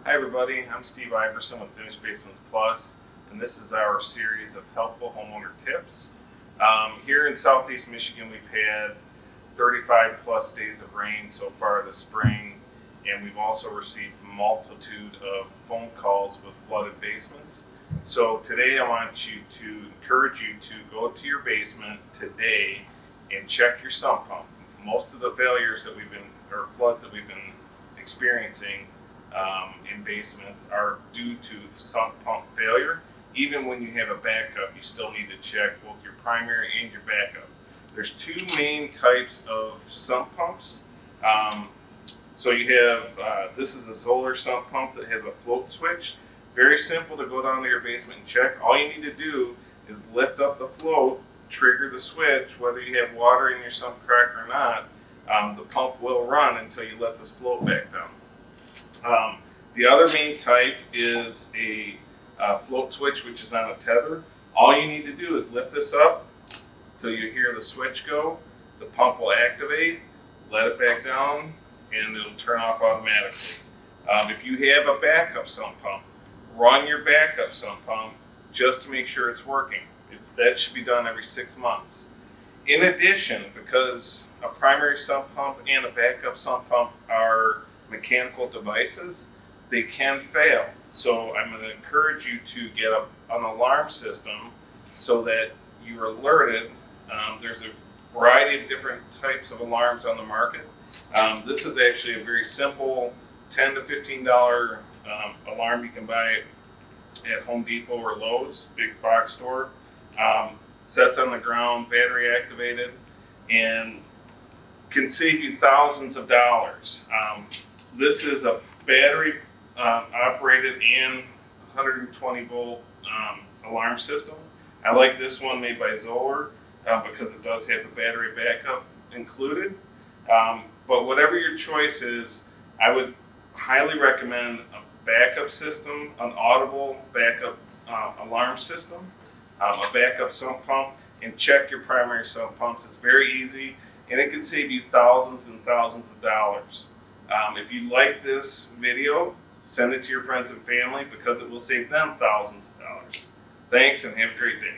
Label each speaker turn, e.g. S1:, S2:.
S1: Hi everybody, I'm Steve Iverson with Finished Basements Plus, and this is our series of helpful homeowner tips. Here in Southeast Michigan, we've had 35 plus days of rain so far this spring, and we've also received a multitude of phone calls with flooded basements. So today I want you to encourage you to go to your basement today and check your sump pump. Most of the failures that or floods that we've been experiencing in basements are due to sump pump failure. Even when you have a backup, you still need to check both your primary and your backup. There's two main types of sump pumps. So you have, this is a Zoller sump pump that has a float switch. Very simple to go down to your basement and check. All you need to do is lift up the float, trigger the switch, whether you have water in your sump crack or not. The pump will run until you let this float back down. The other main type is a float switch, which is on a tether. All you need to do is lift this up till you hear the switch go. The pump will activate, let it back down, and it'll turn off automatically. If you have a backup sump pump, run your backup sump pump just to make sure it's working. That should be done every 6 months. In addition, because a primary sump pump and a backup sump pump are mechanical devices, they can fail. So I'm going to encourage you to get an alarm system so that you're alerted. There's a variety of different types of alarms on the market. This is actually a very simple $10 to $15 alarm you can buy at Home Depot or Lowe's, big box store. Sets on the ground, battery activated, and can save you thousands of dollars. This is a battery operated and 120 volt alarm system. I like this one made by Zoller because it does have the battery backup included. But whatever your choice is, I would highly recommend a backup system, an audible backup alarm system, a backup sump pump, and check your primary sump pumps. It's very easy, and it can save you thousands and thousands of dollars. If you like this video, send it to your friends and family because it will save them thousands of dollars. Thanks, and have a great day.